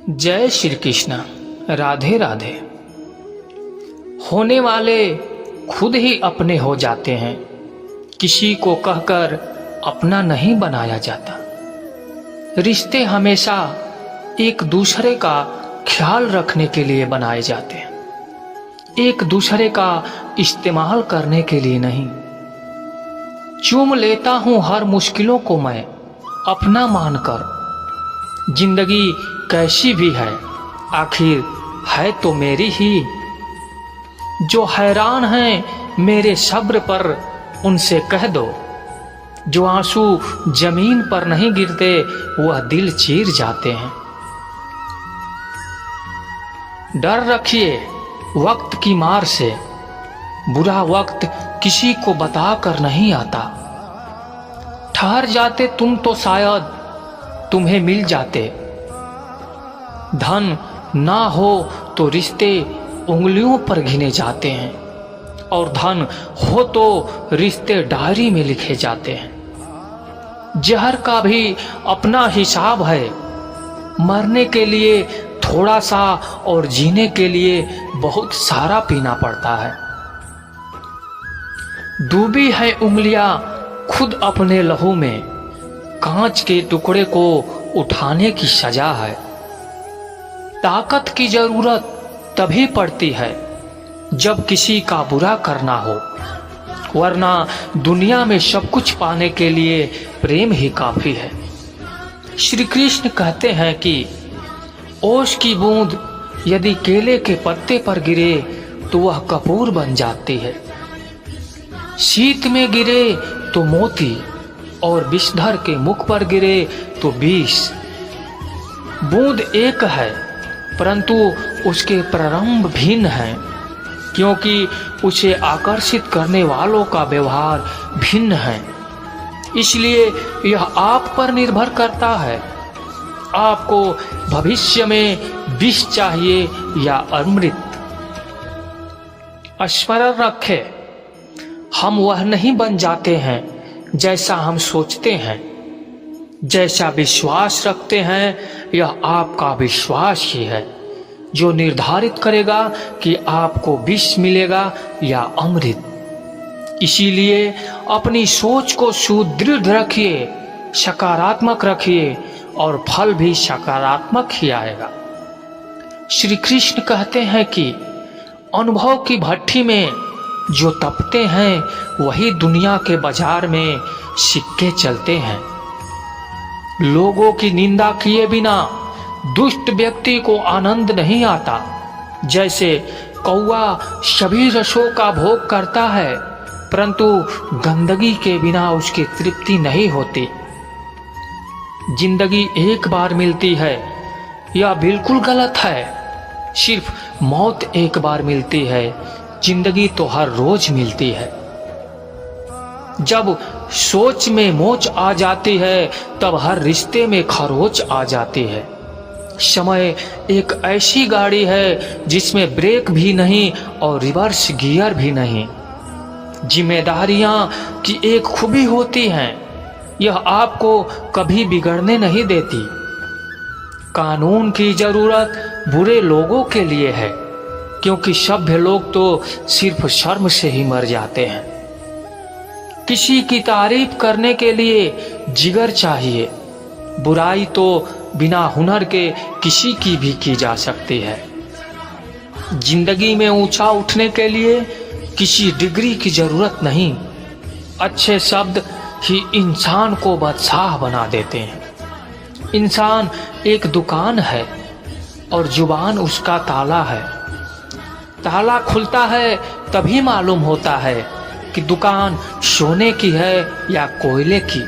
जय श्री कृष्ण। राधे राधे। होने वाले खुद ही अपने हो जाते हैं, किसी को कहकर अपना नहीं बनाया जाता। रिश्ते हमेशा एक दूसरे का ख्याल रखने के लिए बनाए जाते हैं, एक दूसरे का इस्तेमाल करने के लिए नहीं। चूम लेता हूं हर मुश्किलों को मैं अपना मानकर। जिंदगी कैसी भी है आखिर है तो मेरी ही। जो हैरान हैं मेरे सब्र पर उनसे कह दो, जो आंसू जमीन पर नहीं गिरते वह दिल चीर जाते हैं। डर रखिए वक्त की मार से, बुरा वक्त किसी को बताकर नहीं आता। ठहर जाते तुम तो शायद तुम्हें मिल जाते। धन ना हो तो रिश्ते उंगलियों पर गिने जाते हैं, और धन हो तो रिश्ते डायरी में लिखे जाते हैं। जहर का भी अपना हिसाब है, मरने के लिए थोड़ा सा और जीने के लिए बहुत सारा पीना पड़ता है। डूबी है उंगलियां खुद अपने लहू में, कांच के टुकड़े को उठाने की सजा है। ताकत की जरूरत तभी पड़ती है जब किसी का बुरा करना हो, वरना दुनिया में सब कुछ पाने के लिए प्रेम ही काफी है। श्री कृष्ण कहते हैं कि ओस की बूंद यदि केले के पत्ते पर गिरे तो वह कपूर बन जाती है। शीत में गिरे तो मोती, और विषधर के मुख पर गिरे तो विष। बूंद एक है परंतु उसके प्रारंभ भिन्न हैं, क्योंकि उसे आकर्षित करने वालों का व्यवहार भिन्न है। इसलिए यह आप पर निर्भर करता है, आपको भविष्य में विष चाहिए या अमृत। स्मरण रखें, हम वह नहीं बन जाते हैं जैसा हम सोचते हैं। जैसा विश्वास रखते हैं यह आपका विश्वास ही है जो निर्धारित करेगा कि आपको विष मिलेगा या अमृत। इसीलिए अपनी सोच को सुदृढ़ रखिए, सकारात्मक रखिए, और फल भी सकारात्मक ही आएगा। श्री कृष्ण कहते हैं कि अनुभव की भट्ठी में जो तपते हैं वही दुनिया के बाजार में सिक्के चलते हैं। लोगों की निंदा किए बिना दुष्ट व्यक्ति को आनंद नहीं आता। जैसे कौवा सभी रसों का भोग करता है परंतु गंदगी के बिना उसकी तृप्ति नहीं होती। जिंदगी एक बार मिलती है यह बिल्कुल गलत है। सिर्फ मौत एक बार मिलती है, जिंदगी तो हर रोज मिलती है। जब सोच में मोच आ जाती है तब हर रिश्ते में खरोच आ जाती है। समय एक ऐसी गाड़ी है जिसमें ब्रेक भी नहीं और रिवर्स गियर भी नहीं। जिम्मेदारियां की एक खूबी होती हैं, यह आपको कभी बिगड़ने नहीं देती। कानून की जरूरत बुरे लोगों के लिए है, क्योंकि सभ्य लोग तो सिर्फ शर्म से ही मर जाते हैं। किसी की तारीफ करने के लिए जिगर चाहिए। बुराई तो बिना हुनर के किसी की भी की जा सकती है। जिंदगी में ऊंचा उठने के लिए किसी डिग्री की जरूरत नहीं। अच्छे शब्द ही इंसान को बादशाह बना देते हैं। इंसान एक दुकान है और जुबान उसका ताला है। ताला खुलता है तभी मालूम होता है कि दुकान सोने की है या कोयले की।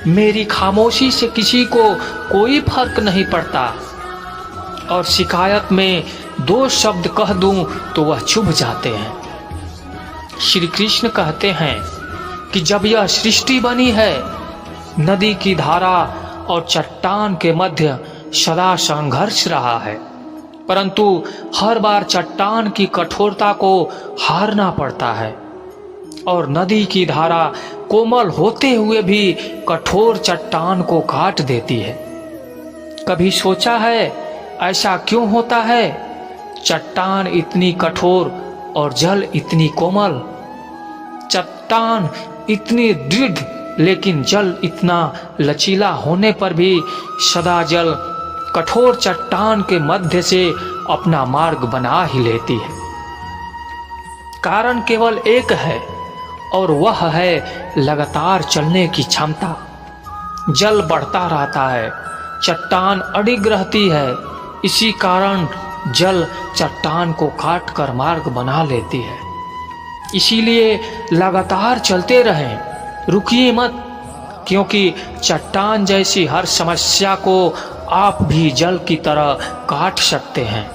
मेरी खामोशी से किसी को कोई फर्क नहीं पड़ता, और शिकायत में दो शब्द कह दूं तो वह चुभ जाते हैं। श्री कृष्ण कहते हैं कि जब यह सृष्टि बनी है, नदी की धारा और चट्टान के मध्य सदा संघर्ष रहा है, परंतु हर बार चट्टान की कठोरता को हारना पड़ता है, और नदी की धारा कोमल होते हुए भी कठोर चट्टान को काट देती है। कभी सोचा है ऐसा क्यों होता है? चट्टान इतनी कठोर और जल इतनी कोमल, चट्टान इतनी दृढ़ लेकिन जल इतना लचीला होने पर भी सदा जल कठोर चट्टान के मध्य से अपना मार्ग बना ही लेती है। कारण केवल एक है और वह है लगातार चलने की क्षमता। जल बढ़ता रहता है, चट्टान अडिग रहती है। इसी कारण जल चट्टान को काट कर मार्ग बना लेती है। इसीलिए लगातार चलते रहें, रुकिए मत, क्योंकि चट्टान जैसी हर समस्या को आप भी जल की तरह काट सकते हैं।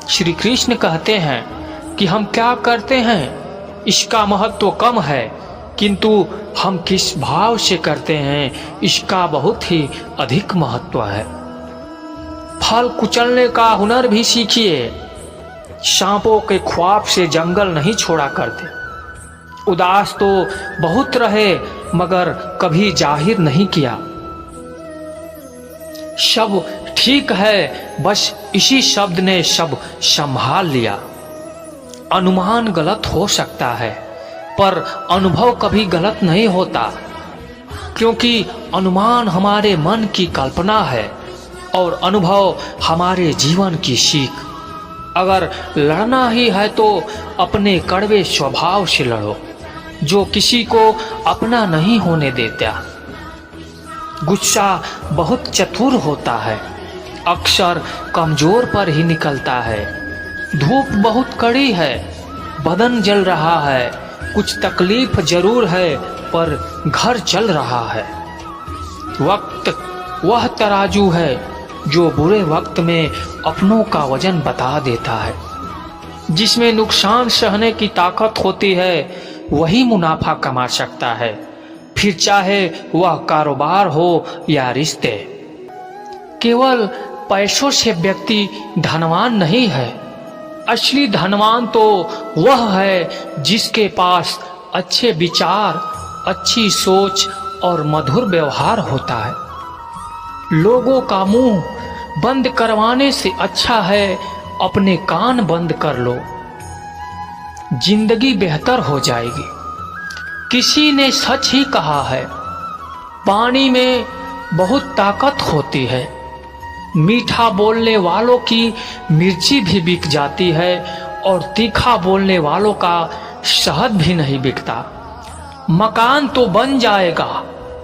श्री कृष्ण कहते हैं कि हम क्या करते हैं इसका महत्व कम है, किंतु हम किस भाव से करते हैं इसका बहुत ही अधिक महत्व है। फल कुचलने का हुनर भी सीखिए। सांपों के ख्वाब से जंगल नहीं छोड़ा करते। उदास तो बहुत रहे मगर कभी जाहिर नहीं किया। सब ठीक है, बस इसी शब्द ने सब संभाल लिया। अनुमान गलत हो सकता है पर अनुभव कभी गलत नहीं होता, क्योंकि अनुमान हमारे मन की कल्पना है और अनुभव हमारे जीवन की सीख। अगर लड़ना ही है तो अपने कड़वे स्वभाव से लड़ो, जो किसी को अपना नहीं होने देता। गुस्सा बहुत चतुर होता है, अक्सर कमजोर पर ही निकलता है। धूप बहुत कड़ी है, बदन जल रहा है, कुछ तकलीफ जरूर है पर घर चल रहा है। वक्त वह तराजू है जो बुरे वक्त में अपनों का वजन बता देता है। जिसमें नुकसान सहने की ताकत होती है वही मुनाफा कमा सकता है, फिर चाहे वह कारोबार हो या रिश्ते। केवल पैसों से व्यक्ति धनवान नहीं है, असली धनवान तो वह है जिसके पास अच्छे विचार, अच्छी सोच और मधुर व्यवहार होता है। लोगों का मुंह बंद करवाने से अच्छा है अपने कान बंद कर लो, जिंदगी बेहतर हो जाएगी। किसी ने सच ही कहा है, पानी में बहुत ताकत होती है। मीठा बोलने वालों की मिर्ची भी बिक जाती है और तीखा बोलने वालों का शहद भी नहीं बिकता। मकान तो बन जाएगा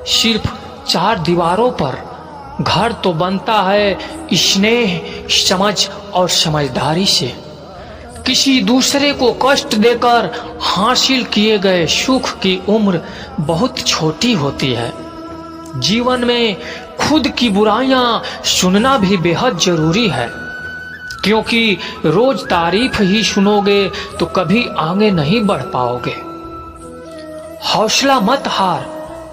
सिर्फ 4 दीवारों पर, घर तो बनता है स्नेह, समझ और समझदारी से। किसी दूसरे को कष्ट देकर हासिल किए गए सुख की उम्र बहुत छोटी होती है। जीवन में खुद की बुराइयां सुनना भी बेहद जरूरी है, क्योंकि रोज तारीफ ही सुनोगे तो कभी आगे नहीं बढ़ पाओगे। हौसला मत हार,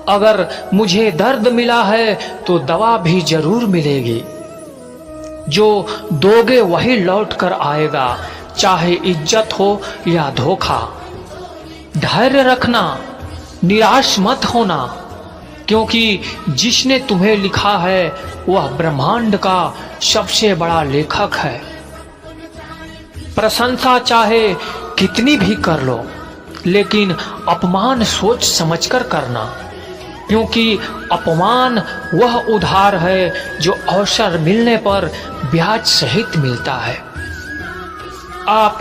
अगर मुझे दर्द मिला है तो दवा भी जरूर मिलेगी। जो दोगे वही लौट कर आएगा, चाहे इज्जत हो या धोखा। धैर्य रखना, निराश मत होना, क्योंकि जिसने तुम्हें लिखा है वह ब्रह्मांड का सबसे बड़ा लेखक है। प्रशंसा चाहे कितनी भी कर लो, लेकिन अपमान सोच समझकर करना, क्योंकि अपमान वह उधार है जो अवसर मिलने पर ब्याज सहित मिलता है। आप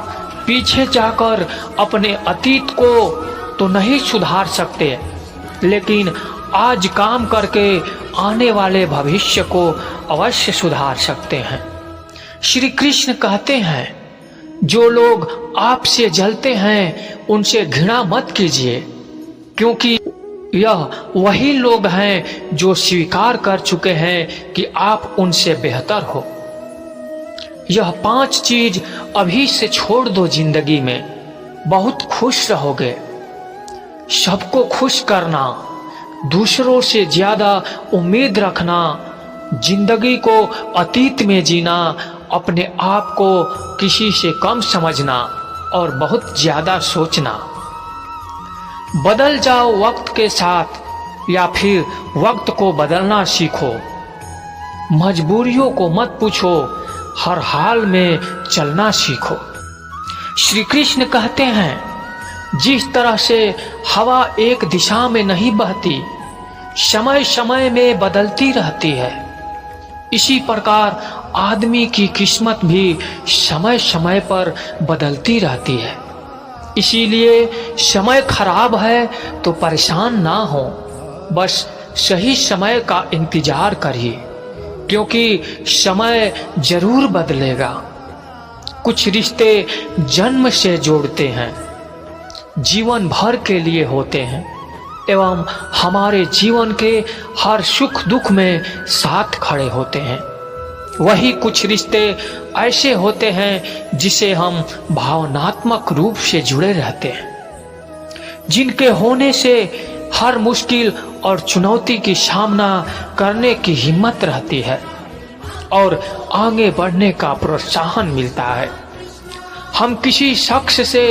पीछे जाकर अपने अतीत को तो नहीं सुधार सकते, लेकिन आज काम करके आने वाले भविष्य को अवश्य सुधार सकते हैं। श्री कृष्ण कहते हैं, जो लोग आपसे जलते हैं उनसे घृणा मत कीजिए, क्योंकि यह वही लोग हैं जो स्वीकार कर चुके हैं कि आप उनसे बेहतर हो। यह 5 चीज अभी से छोड़ दो जिंदगी में, बहुत खुश रहोगे। सबको खुश करना, दूसरों से ज्यादा उम्मीद रखना, जिंदगी को अतीत में जीना, अपने आप को किसी से कम समझना और बहुत ज्यादा सोचना। बदल जाओ वक्त के साथ या फिर वक्त को बदलना सीखो। मजबूरियों को मत पूछो, हर हाल में चलना सीखो। श्री कृष्ण कहते हैं, जिस तरह से हवा एक दिशा में नहीं बहती, समय समय में बदलती रहती है, इसी प्रकार आदमी की किस्मत भी समय समय पर बदलती रहती है। इसीलिए समय खराब है तो परेशान ना हो, बस सही समय का इंतजार करिए, क्योंकि समय जरूर बदलेगा। कुछ रिश्ते जन्म से जोड़ते हैं, जीवन भर के लिए होते हैं एवं हमारे जीवन के हर सुख दुख में साथ खड़े होते हैं। वही कुछ रिश्ते ऐसे होते हैं जिसे हम भावनात्मक रूप से जुड़े रहते हैं, जिनके होने से हर मुश्किल और चुनौती की सामना करने की हिम्मत रहती है और आगे बढ़ने का प्रोत्साहन मिलता है। हम किसी शख्स से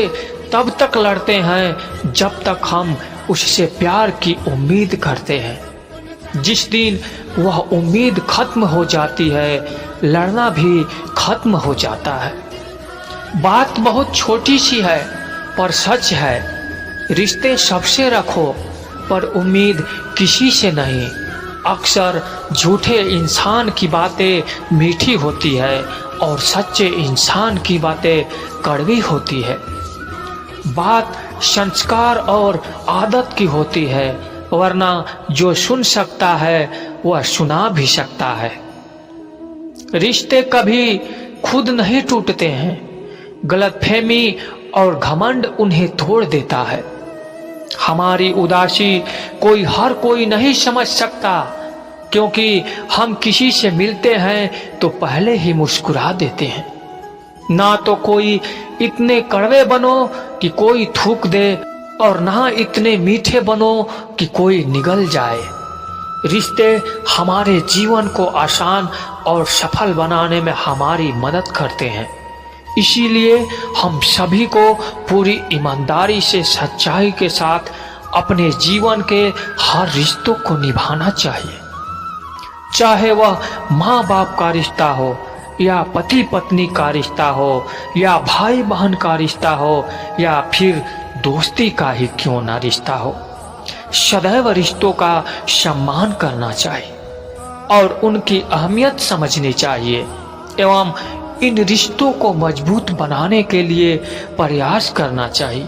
तब तक लड़ते हैं जब तक हम उससे प्यार की उम्मीद करते हैं। जिस दिन वह उम्मीद खत्म हो जाती है, लड़ना भी खत्म हो जाता है। बात बहुत छोटी सी है पर सच है, रिश्ते सबसे रखो पर उम्मीद किसी से नहीं। अक्सर झूठे इंसान की बातें मीठी होती है और सच्चे इंसान की बातें कड़वी होती है। बात संस्कार और आदत की होती है, वरना जो सुन सकता है वह सुना भी सकता है। रिश्ते कभी खुद नहीं टूटते हैं, गलतफहमी और घमंड उन्हें तोड़ देता है। हमारी उदासी हर कोई नहीं समझ सकता, क्योंकि हम किसी से मिलते हैं तो पहले ही मुस्कुरा देते हैं। ना तो कोई इतने कड़वे बनो कि कोई थूक दे और ना इतने मीठे बनो कि कोई निगल जाए। रिश्ते हमारे जीवन को आसान और सफल बनाने में हमारी मदद करते हैं। इसीलिए हम सभी को पूरी ईमानदारी से, सच्चाई के साथ अपने जीवन के हर रिश्तों को निभाना चाहिए। चाहे वह माँ बाप का रिश्ता हो, या पति पत्नी का रिश्ता हो, या भाई बहन का रिश्ता हो, या फिर दोस्ती का ही क्यों ना रिश्ता हो, सदैव रिश्तों का सम्मान करना चाहिए और उनकी अहमियत समझनी चाहिए एवं इन रिश्तों को मजबूत बनाने के लिए प्रयास करना चाहिए।